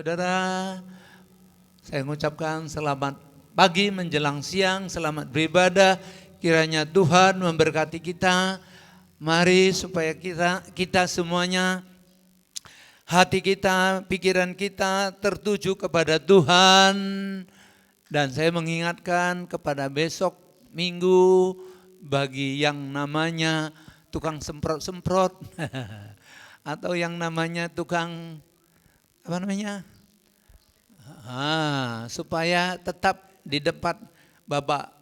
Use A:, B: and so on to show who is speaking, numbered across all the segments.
A: Saudara, saya mengucapkan selamat pagi menjelang siang, selamat beribadah. Kiranya Tuhan memberkati kita. Mari supaya kita semuanya, hati kita, pikiran kita tertuju kepada Tuhan. Dan saya mengingatkan kepada besok Minggu, bagi yang namanya tukang semprot-semprot atau yang namanya tukang supaya tetap di depan Bapak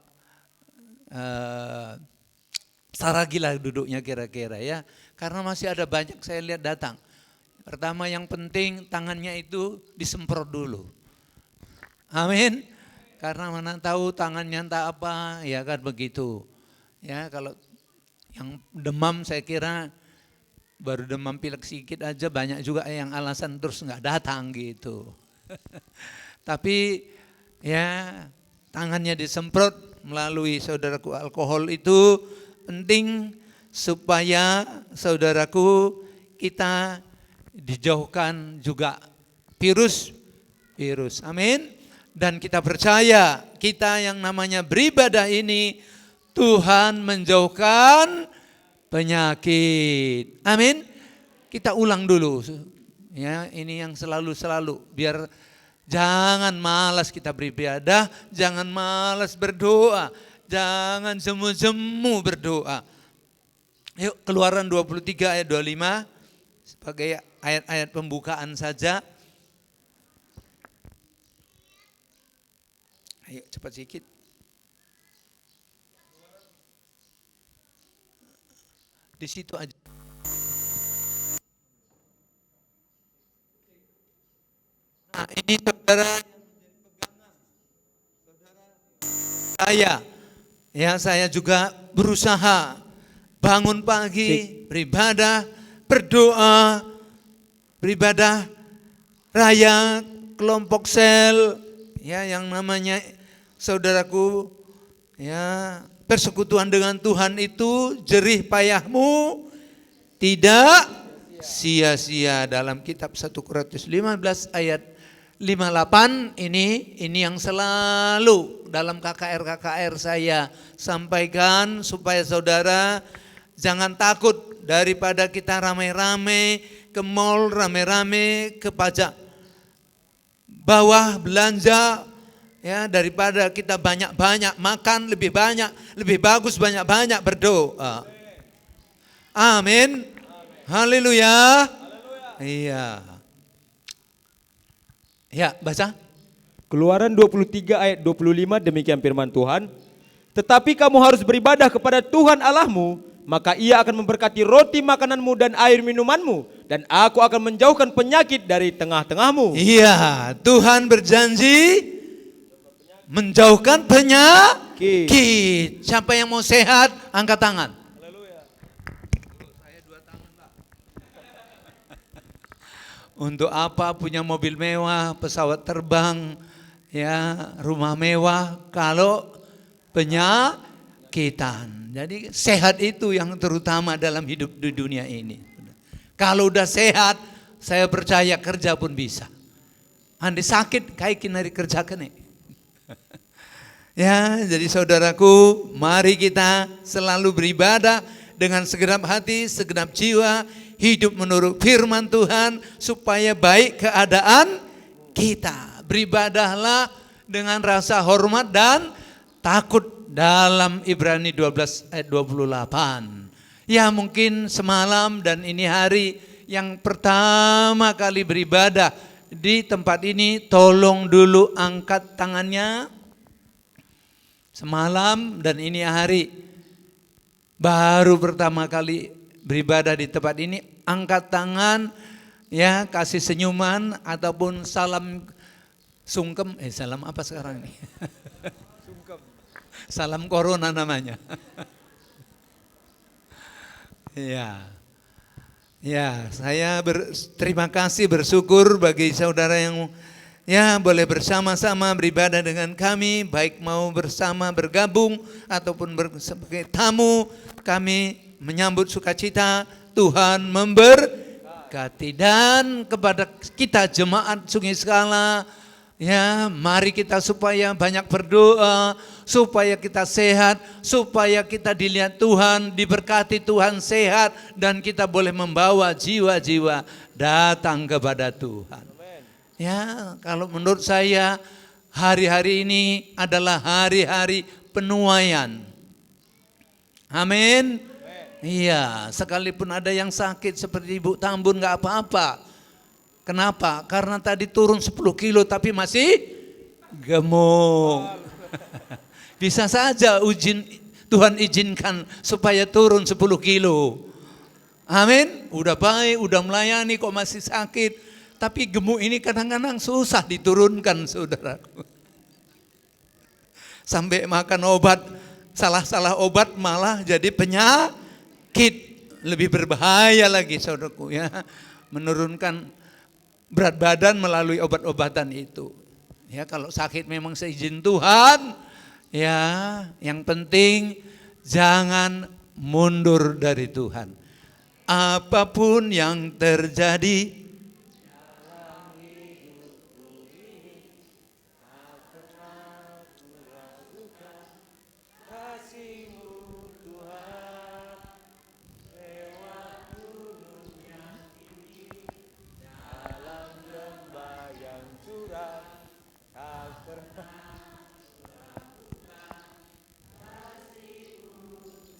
A: Saragila duduknya kira-kira ya, karena masih ada banyak saya lihat datang. Pertama yang penting tangannya itu disemprot dulu. Amin. Karena mana tahu tangannya entah apa, ya kan begitu. Ya kalau yang demam saya kira baru demam pilek sedikit aja banyak juga yang alasan terus nggak datang gitu. Tapi ya tangannya disemprot melalui saudaraku alkohol itu penting supaya saudaraku kita dijauhkan juga virus. Amin. Dan kita percaya kita yang namanya beribadah ini Tuhan menjauhkan penyakit. Amin. Kita ulang dulu. Ya, ini yang selalu biar jangan malas kita beribadah, jangan malas berdoa, jangan jemu-jemu berdoa. Yuk Keluaran 23 ayat 25 sebagai ayat-ayat pembukaan saja. Ayo cepat sedikit. Di situ aja. Nah ini saudara saya juga berusaha bangun pagi, beribadah, berdoa, beribadah raya, kelompok sel, ya yang namanya saudaraku, ya persekutuan dengan Tuhan itu jerih payahmu tidak sia-sia. Dalam kitab 1 Korintus 15 ayat 58 ini yang selalu dalam KKR saya sampaikan supaya saudara jangan takut daripada kita rame-rame ke mall, rame-rame ke pajak bawah belanja. Ya, daripada kita banyak-banyak makan, lebih bagus banyak-banyak berdoa. Amin. Haleluya. Iya. Ya, baca.
B: Keluaran 23 ayat 25 demikian firman Tuhan. Tetapi kamu harus beribadah kepada Tuhan Allahmu, maka Ia akan memberkati roti makananmu dan air minumanmu, dan aku akan menjauhkan penyakit dari tengah-tengahmu.
A: Iya, Tuhan berjanji menjauhkan penyakit. Siapa yang mau sehat, angkat tangan. Haleluya. Saya 2 tangan, Pak. Untuk apa punya mobil mewah, pesawat terbang, ya, rumah mewah kalau penyakitan. Jadi sehat itu yang terutama dalam hidup di dunia ini. Kalau udah sehat, saya percaya kerja pun bisa. Andi sakit, kaikin hari kerja kene. Ya, jadi saudaraku, mari kita selalu beribadah dengan segenap hati, segenap jiwa, hidup menurut firman Tuhan supaya baik keadaan kita. Beribadahlah dengan rasa hormat dan takut dalam Ibrani 12 ayat 28. Ya mungkin semalam dan ini hari yang pertama kali beribadah di tempat ini, tolong dulu angkat tangannya. Semalam dan ini hari baru pertama kali beribadah di tempat ini, angkat tangan, ya kasih senyuman ataupun salam sungkem. Salam apa sekarang ini? Salam corona namanya. Ya, saya terima kasih, bersyukur bagi saudara yang ya boleh bersama-sama beribadah dengan kami, baik mau bersama bergabung ataupun sebagai tamu. Kami menyambut sukacita Tuhan memberkati. berkati. Dan kepada kita jemaat Sungai Skala, ya, mari kita supaya banyak berdoa, supaya kita sehat, supaya kita dilihat Tuhan, diberkati Tuhan, sehat, dan kita boleh membawa jiwa-jiwa datang kepada Tuhan. Ya, kalau menurut saya hari-hari ini adalah hari-hari penuaian. Amin. Iya, sekalipun ada yang sakit seperti Ibu Tambun nggak apa-apa. Kenapa? Karena tadi turun 10 kilo tapi masih gemuk. Bisa saja Tuhan izinkan supaya turun 10 kilo. Amin. Udah baik, udah melayani kok masih sakit. Tapi gemuk ini kadang-kadang susah diturunkan, saudaraku. Sampai makan obat, salah-salah obat malah jadi penyakit. Lebih berbahaya lagi, saudaraku, ya. Menurunkan berat badan melalui obat-obatan itu. Ya, kalau sakit memang seizin Tuhan, ya, yang penting jangan mundur dari Tuhan. Apapun yang terjadi,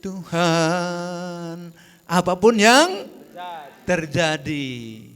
A: Tuhan, apapun yang terjadi.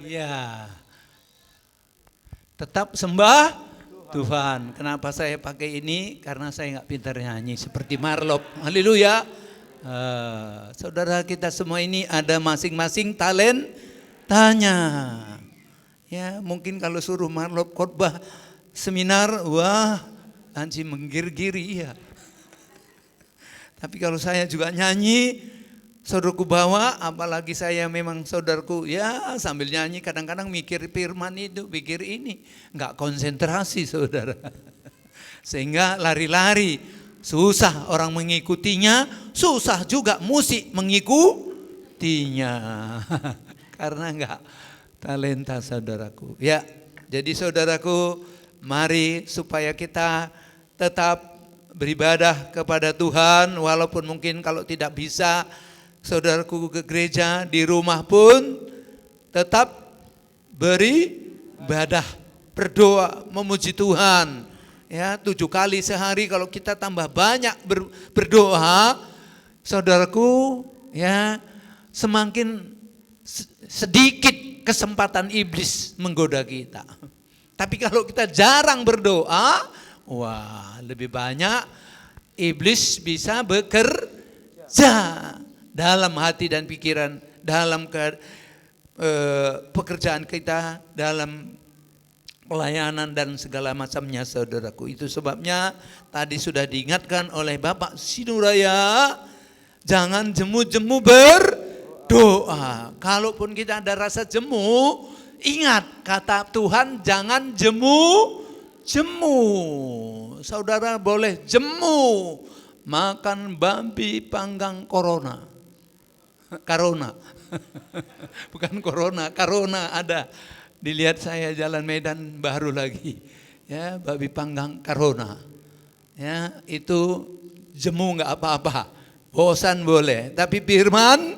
A: Ya, tetap sembah Tuhan. Kenapa saya pakai ini? Karena saya nggak pintar nyanyi seperti Marlop. Haleluya. Saudara kita semua ini ada masing-masing talentanya. Ya, mungkin kalau suruh Marlop khotbah seminar, wah, anjing menggir-giri, ya. Tapi kalau saya juga nyanyi, saudaraku bawa, apalagi saya memang saudaraku, ya sambil nyanyi kadang-kadang mikir firman itu, pikir ini, nggak konsentrasi, saudara. Sehingga lari-lari, susah orang mengikutinya, susah juga musik mengikutinya. Karena nggak talenta, saudaraku. Ya, jadi saudaraku, mari supaya kita tetap beribadah kepada Tuhan, walaupun mungkin kalau tidak bisa, saudaraku ke gereja, di rumah pun tetap beribadah, berdoa, memuji Tuhan. Ya, 7 kali sehari kalau kita tambah banyak berdoa, saudaraku, ya, semakin sedikit kesempatan iblis menggoda kita. Tapi kalau kita jarang berdoa, wah, lebih banyak iblis bisa bekerja dalam hati dan pikiran, dalam pekerjaan kita, dalam pelayanan dan segala macamnya, saudaraku. Itu sebabnya tadi sudah diingatkan oleh Bapak Sinuraya, jangan jemu-jemu berdoa. Kalaupun kita ada rasa jemu, ingat kata Tuhan, jangan jemu-jemu. Saudara boleh jemu makan babi panggang karona. Bukan corona, karona ada. Dilihat saya jalan Medan baru lagi. Ya, babi panggang karona. Ya, itu jemu nggak apa-apa. Bosan boleh, tapi firman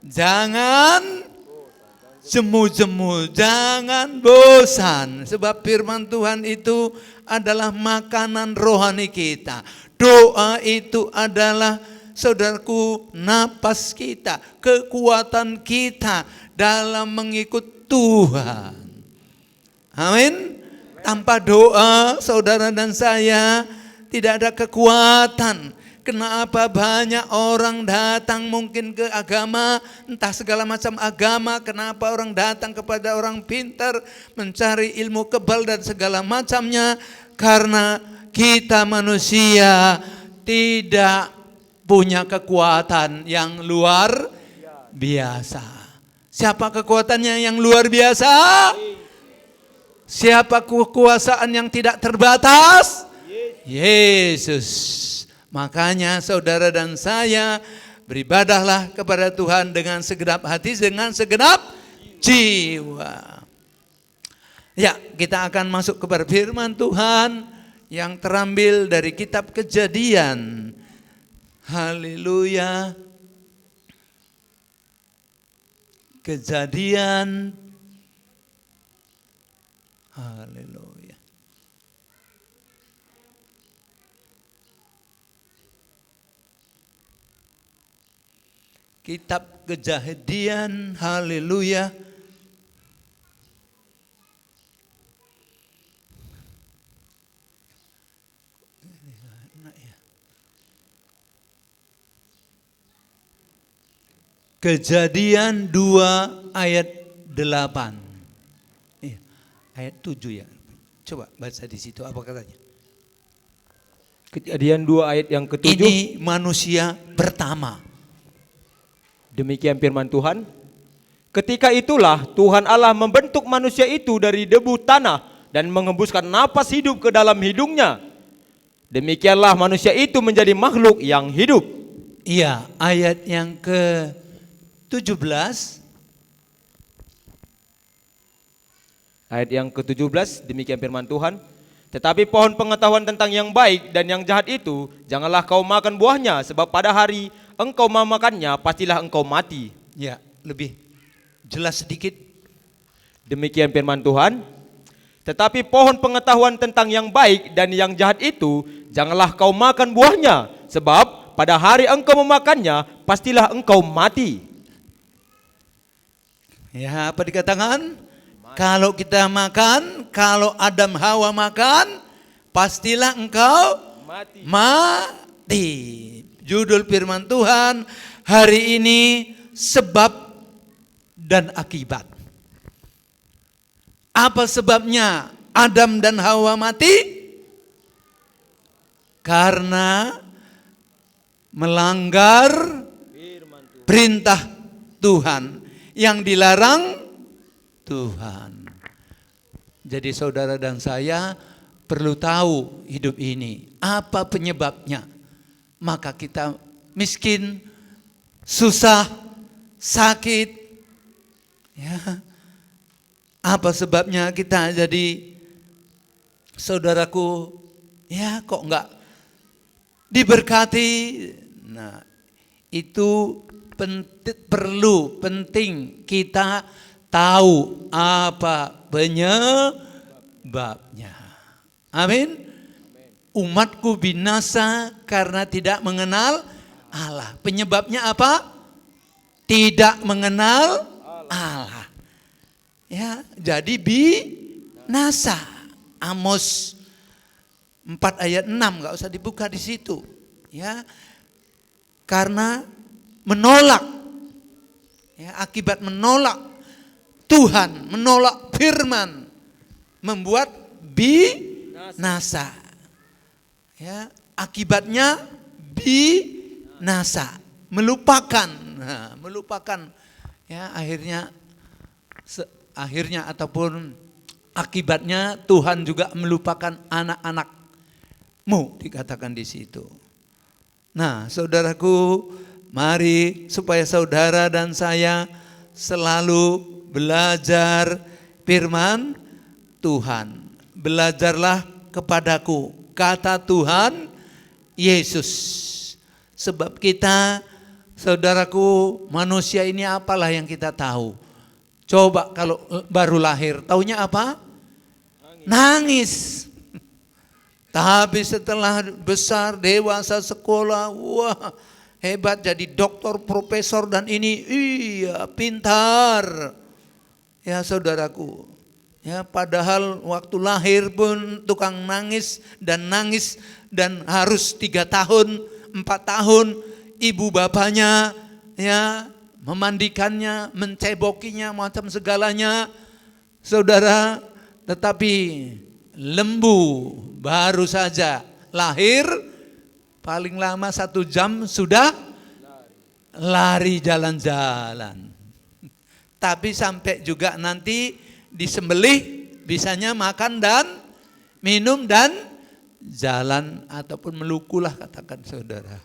A: jangan jemu-jemu, jangan bosan. Sebab firman Tuhan itu adalah makanan rohani kita. Doa itu adalah, saudaraku, napas kita, kekuatan kita dalam mengikut Tuhan. Amin. Tanpa doa, saudara dan saya tidak ada kekuatan. Kenapa banyak orang datang mungkin ke agama, entah segala macam agama, kenapa orang datang kepada orang pintar, mencari ilmu kebal dan segala macamnya, karena kita manusia tidak punya kekuatan yang luar biasa. Siapa kekuatannya yang luar biasa? Siapa kekuasaan yang tidak terbatas? Yesus. Makanya saudara dan saya beribadahlah kepada Tuhan dengan segenap hati, dengan segenap jiwa. Ya, kita akan masuk kepada firman Tuhan yang terambil dari kitab Kejadian. Haleluya. Kejadian. Haleluya. Kitab Kejadian, haleluya. Kejadian 2 ayat 8. Ayat 7 ya. Coba baca di situ apa katanya.
B: Kejadian 2 ayat yang ke-7.
A: Ini manusia pertama.
B: Demikian firman Tuhan. Ketika itulah Tuhan Allah membentuk manusia itu dari debu tanah dan mengembuskan napas hidup ke dalam hidungnya. Demikianlah manusia itu menjadi makhluk yang hidup.
A: Iya, ayat yang ke-17.
B: Ayat yang ke-17, demikian firman Tuhan. Tetapi pohon pengetahuan tentang yang baik dan yang jahat itu, janganlah kau makan buahnya, sebab pada hari engkau memakannya, pastilah engkau mati.
A: Ya, lebih jelas sedikit.
B: Demikian firman Tuhan. Tetapi pohon pengetahuan tentang yang baik dan yang jahat itu, janganlah kau makan buahnya, sebab pada hari engkau memakannya, pastilah engkau mati.
A: Ya, apa dikatakan? Kalau kita makan, kalau Adam Hawa makan, pastilah engkau mati. Judul firman Tuhan hari ini, sebab dan akibat. Apa sebabnya Adam dan Hawa mati? Karena melanggar perintah Tuhan, yang dilarang Tuhan. Jadi saudara dan saya perlu tahu hidup ini, apa penyebabnya. Maka kita miskin, susah, sakit. Ya. Apa sebabnya kita jadi, saudaraku, ya kok enggak diberkati. Nah, itu penting kita tahu apa penyebabnya. Amin. Umatku binasa karena tidak mengenal Allah. Penyebabnya apa? Tidak mengenal Allah. Ya, jadi binasa. Amos 4 ayat 6, enggak usah dibuka di situ. Ya. Karena menolak. Ya, akibat menolak Tuhan, menolak firman, membuat binasa. Ya, akibatnya binasa, melupakan, melupakan. Ya, akhirnya ataupun akibatnya Tuhan juga melupakan anak-anakmu, dikatakan di situ. Nah, saudaraku, mari supaya saudara dan saya selalu belajar firman Tuhan. Belajarlah kepadaku, kata Tuhan Yesus. Sebab kita Saudaraku, manusia ini apalah yang kita tahu? Coba kalau baru lahir, taunya apa? Nangis. Tapi setelah besar, dewasa, sekolah, wah hebat jadi doktor, profesor dan ini, iya pintar. Ya saudaraku, ya padahal waktu lahir pun tukang nangis dan harus 3 tahun, 4 tahun ibu bapaknya ya memandikannya, mencebokinya, macam segalanya. Saudara, tetapi lembu baru saja lahir, paling lama 1 jam sudah lari jalan-jalan. Tapi sampai juga nanti disembelih, bisanya makan dan minum dan jalan ataupun melukulah katakan saudara.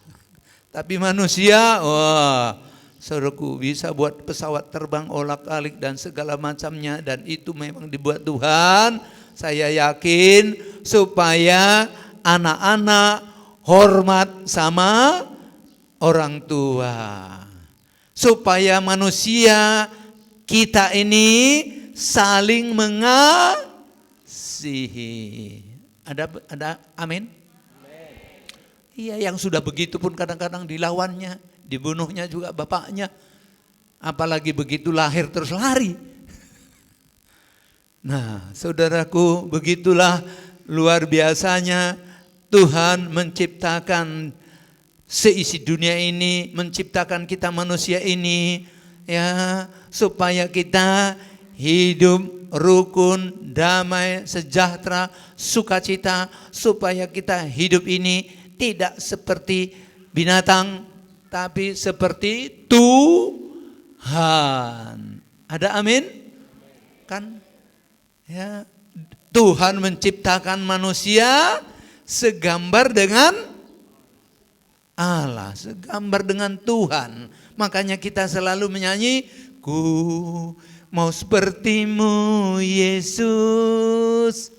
A: Tapi manusia, wah saudaraku bisa buat pesawat terbang olak-alik dan segala macamnya, dan itu memang dibuat Tuhan. Saya yakin supaya anak-anak hormat sama orang tua. Supaya manusia kita ini saling mengasihi. Ada amin? Iya, yang sudah begitu pun kadang-kadang dilawannya, dibunuhnya juga bapaknya. Apalagi begitu lahir terus lari. Nah, saudaraku, begitulah luar biasanya Tuhan menciptakan seisi dunia ini, menciptakan kita manusia ini ya supaya kita hidup rukun, damai, sejahtera, sukacita, supaya kita hidup ini tidak seperti binatang tapi seperti Tuhan. Ada amin? Kan ya, Tuhan menciptakan manusia segambar dengan Allah, segambar dengan Tuhan. Makanya kita selalu menyanyi, ku mau sepertimu Yesus,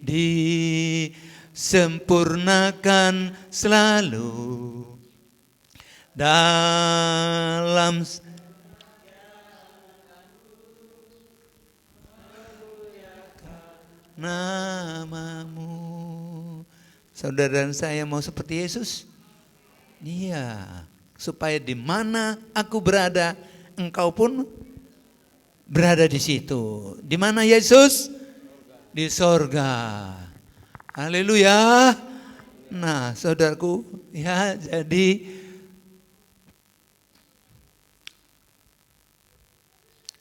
A: disempurnakan selalu dalam namamu. Saudara dan saya mau seperti Yesus? Iya, supaya di mana aku berada, engkau pun berada di situ. Di mana Yesus? Di sorga. Haleluya. Nah, saudaraku, ya jadi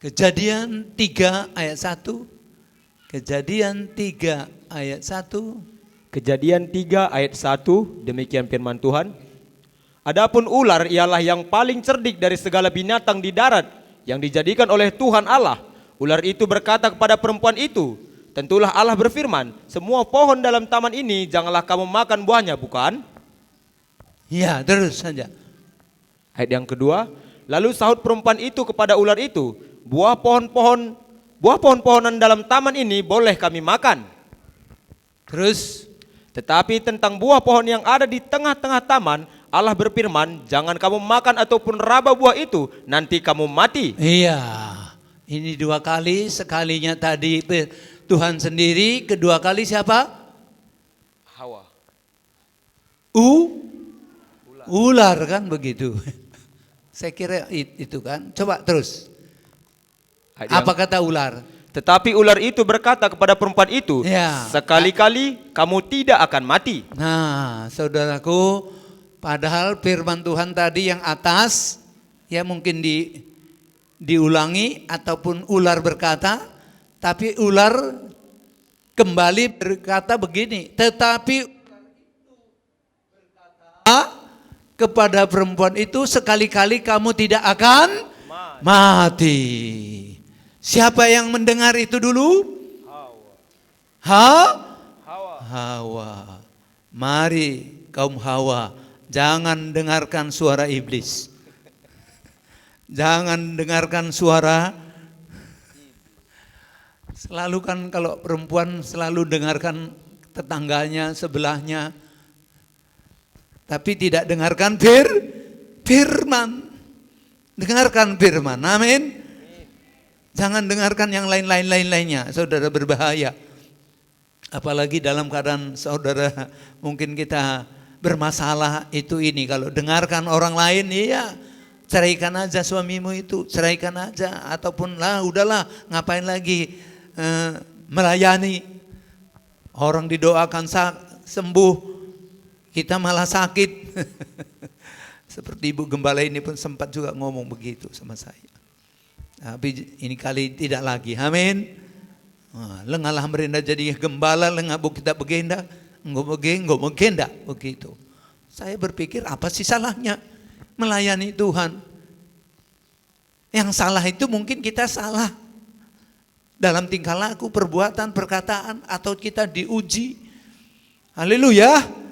A: Kejadian 3 ayat 1. Kejadian 3 ayat 1.
B: Kejadian 3 ayat 1, demikian firman Tuhan. Adapun ular ialah yang paling cerdik dari segala binatang di darat yang dijadikan oleh Tuhan Allah. Ular itu berkata kepada perempuan itu, tentulah Allah berfirman, semua pohon dalam taman ini janganlah kamu makan buahnya, bukan?
A: Ya, terus saja.
B: Ayat yang kedua, lalu sahut perempuan itu kepada ular itu, buah pohon-pohonan dalam taman ini boleh kami makan.
A: Terus,
B: tetapi tentang buah pohon yang ada di tengah-tengah taman, Allah berfirman, jangan kamu makan ataupun raba buah itu, nanti kamu mati.
A: iya, ini 2 kali, sekalinya tadi Tuhan sendiri, kedua kali siapa?
B: Hawa.
A: Ular kan begitu. Saya kira itu kan. Coba terus. Apa kata ular?
B: Tetapi ular itu berkata kepada perempuan itu,
A: ya,
B: sekali-kali kamu tidak akan mati.
A: Nah, saudaraku, padahal firman Tuhan tadi yang atas, ya mungkin diulangi ataupun ular berkata, tapi ular kembali berkata begini, tetapi kepada perempuan itu sekali-kali kamu tidak akan mati. Siapa yang mendengar itu dulu? Hawa. Mari kaum Hawa, jangan dengarkan suara iblis. Jangan dengarkan suara. Selalu kan kalau perempuan selalu dengarkan tetangganya, sebelahnya. Tapi tidak dengarkan firman. Dengarkan firman. Amin. Jangan dengarkan yang lainnya. Saudara, berbahaya. Apalagi dalam keadaan saudara mungkin kita bermasalah itu ini. Kalau dengarkan orang lain, iya ceraikan aja suamimu itu. Ceraikan aja. Ataupun udahlah ngapain lagi melayani. Orang didoakan sembuh. Kita malah sakit. Seperti Ibu Gembala ini pun sempat juga ngomong begitu sama saya. Tapi ini kali tidak lagi. Amin. Lengalah merenda jadi gembala, lengah kita begenda, enggak begenda begitu. Saya berpikir apa sih salahnya melayani Tuhan? Yang salah itu mungkin kita salah dalam tingkah laku, perbuatan, perkataan, atau kita diuji. Haleluya.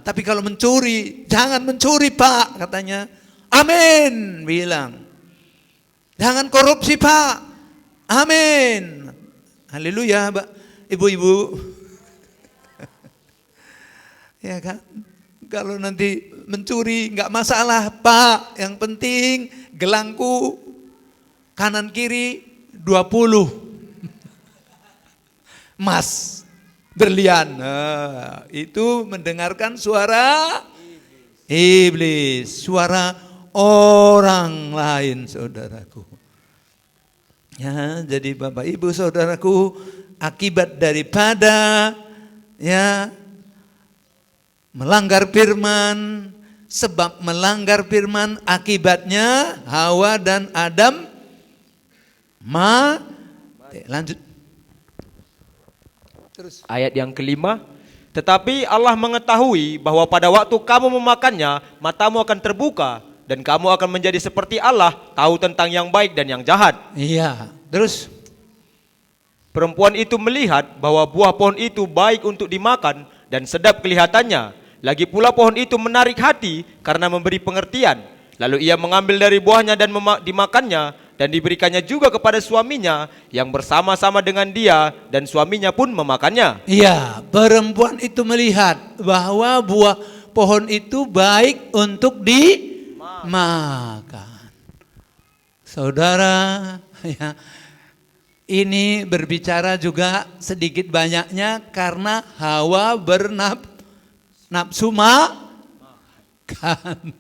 A: Tapi kalau mencuri, jangan mencuri Pak, katanya. Amin, bilang. Jangan korupsi Pak. Amin. Haleluya, ibu-ibu. Ya kan? Kalau nanti mencuri nggak masalah Pak. Yang penting gelangku kanan kiri 20. Emas. Berlian. Itu mendengarkan suara iblis. Suara orang lain, saudaraku. Ya, jadi Bapak Ibu saudaraku, akibat daripada melanggar firman, sebab melanggar firman akibatnya Hawa dan Adam mati. Lanjut. Terus.
B: Ayat yang kelima, tetapi Allah mengetahui bahwa pada waktu kamu memakannya, matamu akan terbuka dan kamu akan menjadi seperti Allah, tahu tentang yang baik dan yang jahat.
A: Iya, terus
B: perempuan itu melihat bahwa buah pohon itu baik untuk dimakan dan sedap kelihatannya. Lagi pula pohon itu menarik hati karena memberi pengertian. Lalu ia mengambil dari buahnya dan dimakannya dan diberikannya juga kepada suaminya yang bersama-sama dengan dia, dan suaminya pun memakannya.
A: Iya, perempuan itu melihat bahwa buah pohon itu baik untuk dimakan. Saudara, ya, ini berbicara juga sedikit banyaknya karena Hawa bernafsu makan.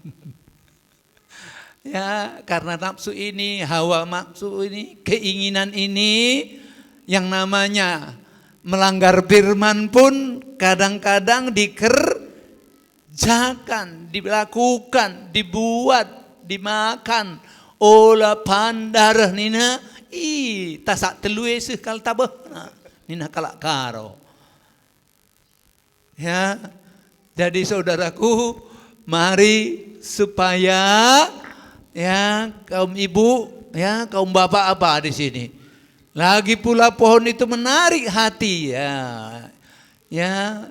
A: Ya, karena nafsu ini, hawa nafsu ini, keinginan ini, yang namanya melanggar firman pun kadang-kadang dikerjakan, dilakukan, dibuat, dimakan. Olah pandar nina, tasak telue sekal tabah, nina kalak karo. Ya, jadi saudaraku, mari supaya kaum ibu, kaum bapak apa di sini. Lagi pula pohon itu menarik hati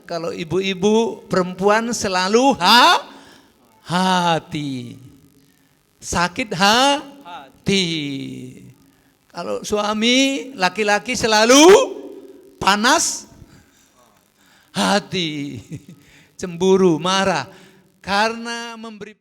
A: kalau ibu-ibu perempuan selalu hati. Sakit hati. Kalau suami laki-laki selalu panas hati. Cemburu, marah karena memberi